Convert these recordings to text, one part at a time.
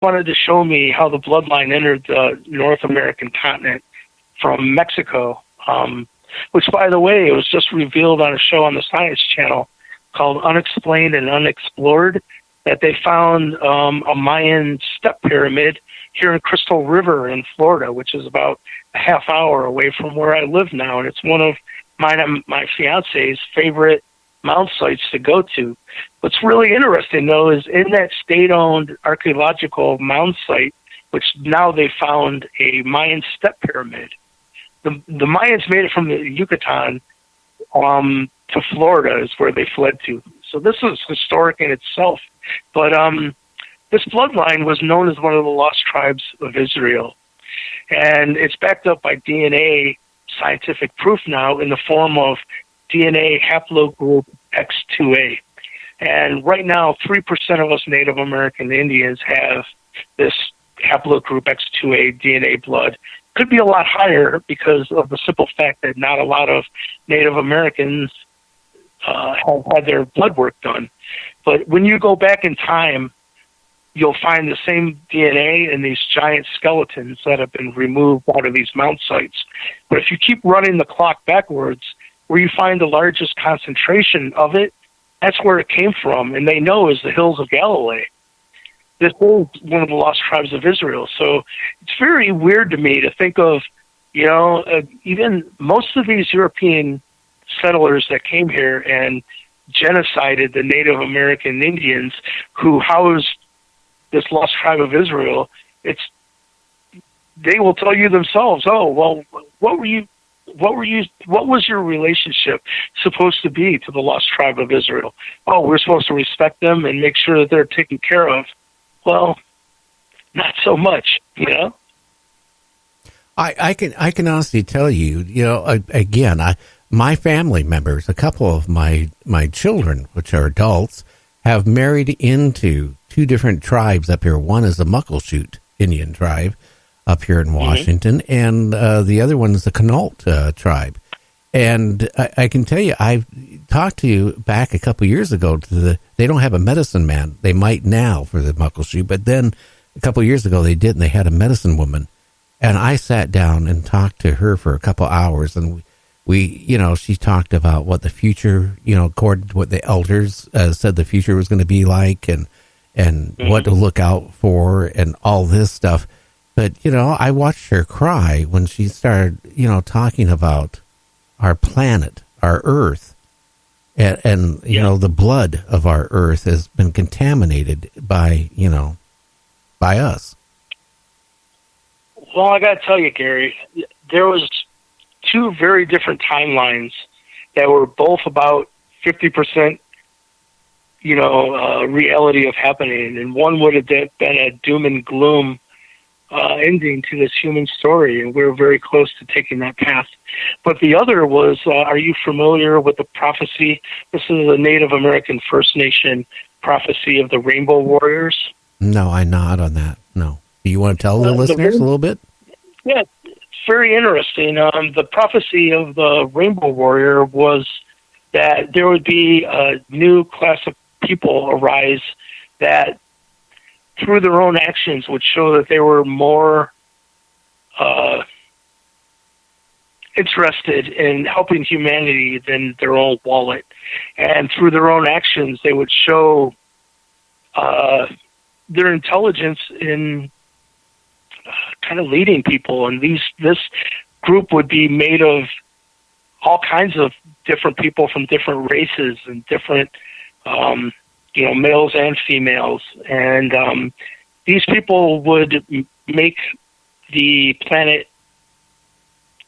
wanted to show me how the bloodline entered the North American continent from Mexico, which, by the way, it was just revealed on a show on the Science Channel called Unexplained and Unexplored, that they found a Mayan step pyramid here in Crystal River in Florida, which is about a half hour away from where I live now. And it's one of my fiance's favorite mound sites to go to. What's really interesting, though, is in that state-owned archaeological mound site, which now they found a Mayan step pyramid. The Mayans made it from the Yucatan to Florida is where they fled to. So this is historic in itself. But this bloodline was known as one of the lost tribes of Israel. And it's backed up by DNA scientific proof now in the form of DNA haplogroup X2A. And right now, 3% of us Native American Indians have this haplogroup X2A DNA blood. Could be a lot higher because of the simple fact that not a lot of Native Americans have had their blood work done. But when you go back in time, you'll find the same DNA in these giant skeletons that have been removed out of these mound sites. But if you keep running the clock backwards, where you find the largest concentration of it, that's where it came from, and they know is the hills of Galilee. This is one of the lost tribes of Israel. So it's very weird to me to think of, even most of these European settlers that came here and genocided the Native American Indians who housed this lost tribe of Israel. They will tell you themselves, oh, well, what was your relationship supposed to be to the lost tribe of Israel? Oh, we're supposed to respect them and make sure that they're taken care of. Well, not so much, I can honestly tell you, again, my family members, a couple of my children, which are adults, have married into two different tribes up here. One is the Muckleshoot Indian tribe up here in Washington, and the other one is the Quinault tribe. And I can tell you, I've talked to you back a couple of years ago they don't have a medicine man. They might now for the Muckleshoot, but then a couple of years ago they did, and they had a medicine woman. And I sat down and talked to her for a couple of hours, and she talked about what the future, according to what the elders said the future was going to be like, and what to look out for, and all this stuff. But, I watched her cry when she started, talking about our planet, our Earth, and the blood of our Earth has been contaminated by us. Well, I got to tell you, Gary, there was two very different timelines that were both about 50%, reality of happening. And one would have been a doom and gloom ending to this human story, and we're very close to taking that path. But the other was, are you familiar with the prophecy? This is a Native American First Nation prophecy of the Rainbow Warriors. No, I'm not on that. No. Do you want to tell the listeners a little bit? Yeah, it's very interesting. The prophecy of the Rainbow Warrior was that there would be a new class of people arise that, through their own actions, would show that they were more interested in helping humanity than their own wallet. And through their own actions, they would show their intelligence in kind of leading people. And this group would be made of all kinds of different people from different races and different males and females. And these people would make the planet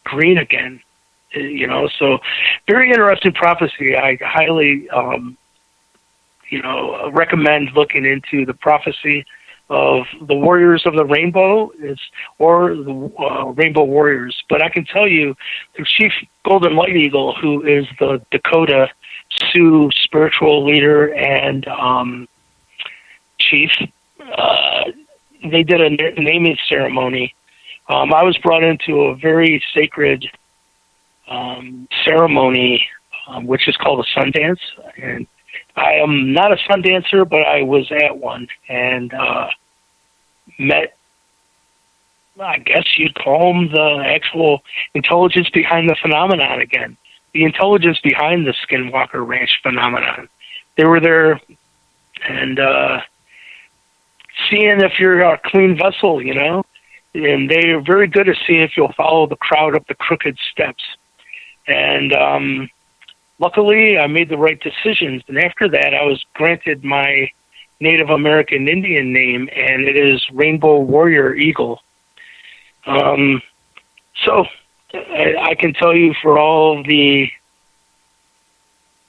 green again, so very interesting prophecy. I highly, recommend looking into the prophecy of the Warriors of the Rainbow or the Rainbow Warriors. But I can tell you, the Chief Golden Light Eagle, who is the Dakota Sioux spiritual leader and chief, they did a naming ceremony. I was brought into a very sacred ceremony, which is called a sun dance. And I am not a sun dancer, but I was at one. And met, I guess you'd call them the actual intelligence behind the phenomenon again. The intelligence behind the Skinwalker Ranch phenomenon. They were there and seeing if you're a clean vessel, you know, and they are very good at seeing if you'll follow the crowd up the crooked steps. And luckily, I made the right decisions. And after that, I was granted my Native American Indian name, and it is Rainbow Warrior Eagle. So I can tell you for all the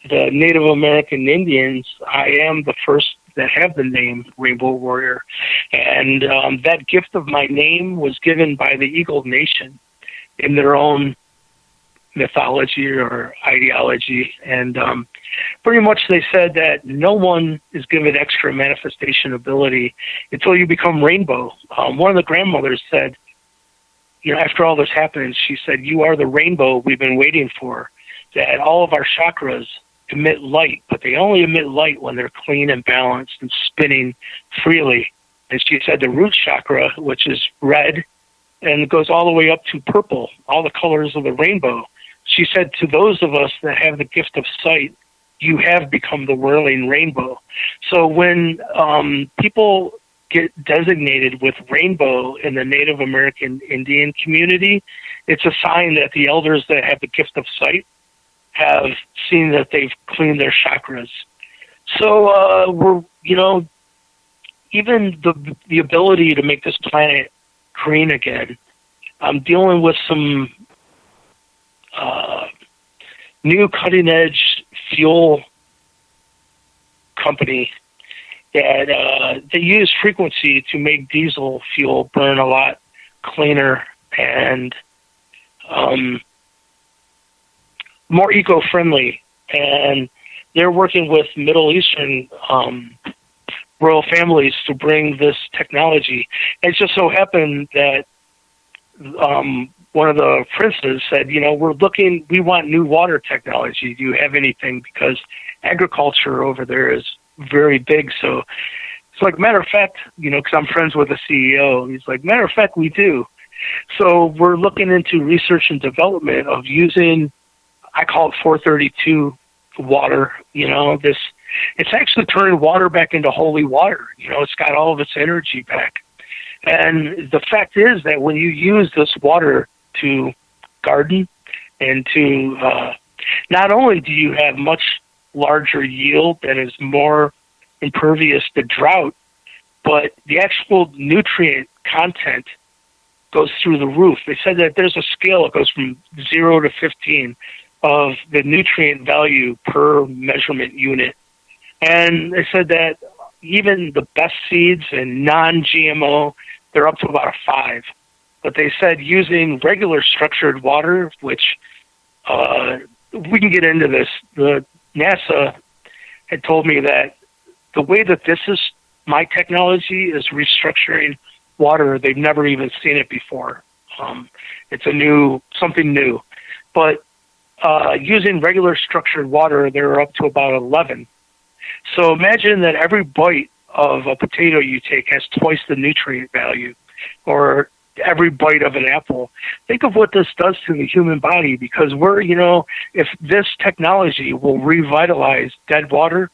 Native American Indians, I am the first that have the name Rainbow Warrior. And that gift of my name was given by the Eagle Nation in their own mythology or ideology. And pretty much they said that no one is given extra manifestation ability until you become rainbow. One of the grandmothers said, you know, after all this happens, she said, you are the rainbow we've been waiting for, that all of our chakras emit light, but they only emit light when they're clean and balanced and spinning freely. And she said the root chakra, which is red, and it goes all the way up to purple, all the colors of the rainbow. She said to those of us that have the gift of sight, you have become the whirling rainbow. So when people get designated with rainbow in the Native American Indian community, it's a sign that the elders that have the gift of sight have seen that they've cleaned their chakras. So we're, you know, even the ability to make this planet green again. I'm dealing with some new cutting-edge fuel company that they use frequency to make diesel fuel burn a lot cleaner and more eco-friendly. And they're working with Middle Eastern royal families to bring this technology. It just so happened that one of the princes said, you know, we want new water technology. Do you have anything? Because agriculture over there is very big. So it's like, matter of fact, you know, because I'm friends with the CEO, he's like, matter of fact, we do. So we're looking into research and development of using, I call it 432 water, you know, it's actually turning water back into holy water. You know, it's got all of its energy back. And the fact is that when you use this water to garden and to, not only do you have much larger yield that is more impervious to drought, but the actual nutrient content goes through the roof. They said that there's a scale, it goes from 0 to 15 of the nutrient value per measurement unit. And they said that even the best seeds and non-GMO, they're up to about a 5. But they said using regular structured water, which we can get into this, the NASA had told me that the way that this is, my technology is restructuring water. They've never even seen it before. It's something new. But using regular structured water, they're up to about 11. So imagine that every bite of a potato you take has twice the nutrient value, or every bite of an apple. Think of what this does to the human body, because we're, you know, if this technology will revitalize dead water,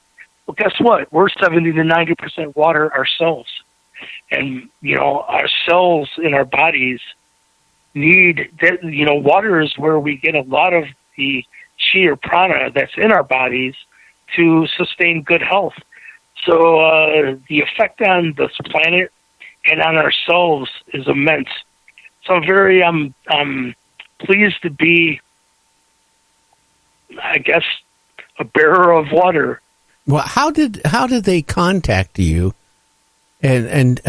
well, guess what? We're 70 to 90% water ourselves. And, you know, our cells in our bodies need that, you know, water is where we get a lot of the chi or prana that's in our bodies to sustain good health. So the effect on this planet and on ourselves is immense. So I'm pleased to be, I guess, a bearer of water. Well, how did they contact you and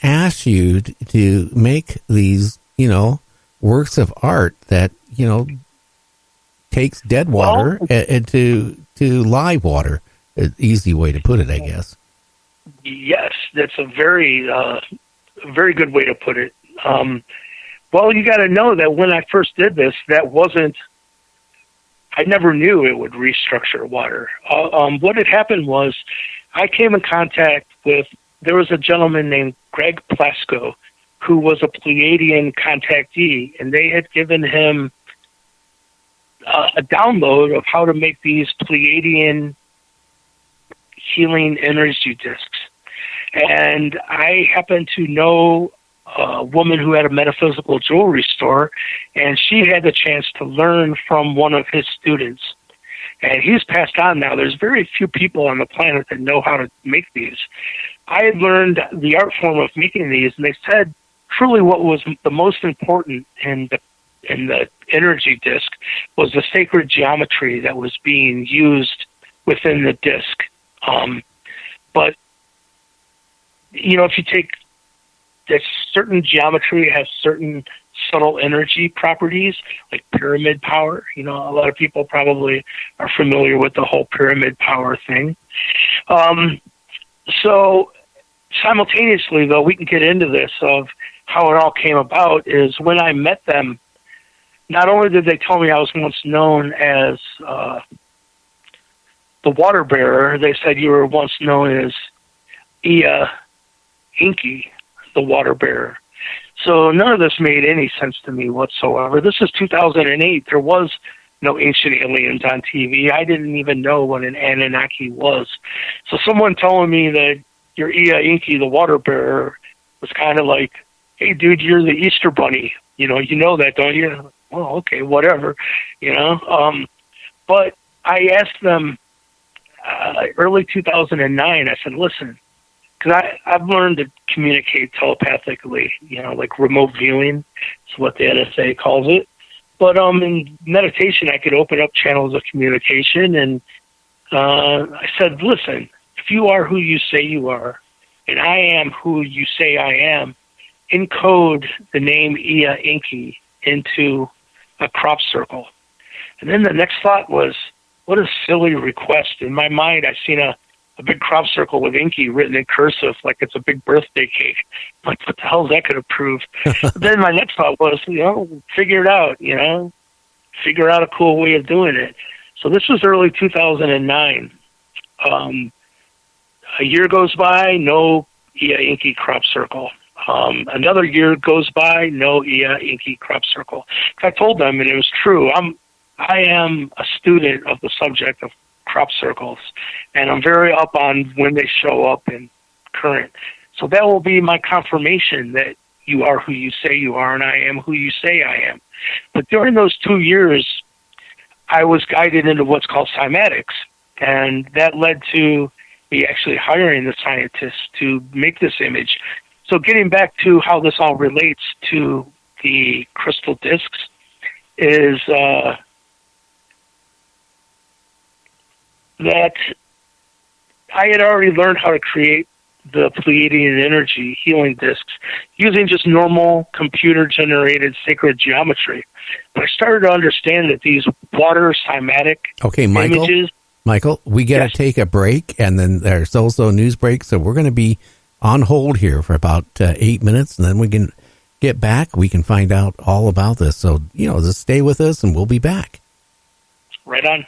ask you to make these, you know, works of art that, you know, takes dead water and to live water? An easy way to put it, I guess. Yes, that's a very good way to put it. Well, you got to know that when I first did this, I never knew it would restructure water. What had happened was I came in contact with there was a gentleman named Greg Plasko who was a Pleiadian contactee, and they had given him a download of how to make these Pleiadian healing energy discs. And I happen to know a woman who had a metaphysical jewelry store, and she had the chance to learn from one of his students. And he's passed on now. There's very few people on the planet that know how to make these. I had learned the art form of making these, and they said truly what was the most important in the energy disc was the sacred geometry that was being used within the disc. But, you know, if you take that certain geometry has certain subtle energy properties, like pyramid power. You know, a lot of people probably are familiar with the whole pyramid power thing. So simultaneously, though, we can get into this of how it all came about is when I met them, not only did they tell me I was once known as the water bearer, they said you were once known as Ia Inky, the water bearer. So none of this made any sense to me whatsoever. This is 2008. There was no ancient aliens on TV. I didn't even know what an Anunnaki was. So someone telling me that you're Ia Inky, the water bearer, was kind of like, hey, dude, you're the Easter Bunny. You know that, don't you? Well, okay, whatever, you know. But I asked them early 2009, I said, listen, because I've learned to communicate telepathically, you know, like remote viewing is what the NSA calls it. But in meditation, I could open up channels of communication, and I said, listen, if you are who you say you are, and I am who you say I am, encode the name Ia Inky into a crop circle. And then the next thought was, what a silly request. In my mind, I seen a big crop circle with Inky written in cursive like it's a big birthday cake. Like, what the hell is that going to prove? Then my next thought was, you know, figure it out, you know, figure out a cool way of doing it. So this was early 2009. A year goes by, no Ia Inky crop circle. Another year goes by, no Ia Inky crop circle. I told them, and it was true, I am a student of the subject of crop circles, and I'm very up on when they show up in current. So that will be my confirmation that you are who you say you are, and I am who you say I am. But during those 2 years, I was guided into what's called cymatics, and that led to me actually hiring the scientists to make this image. So getting back to how this all relates to the crystal discs is that I had already learned how to create the Pleiadian energy healing discs using just normal computer-generated sacred geometry. But I started to understand that these water cymatic images... Michael, we got to take a break, and then there's also a news break, so we're going to be on hold here for about 8 minutes, and then we can get back. We can find out all about this. So, you know, just stay with us, and we'll be back. Right on.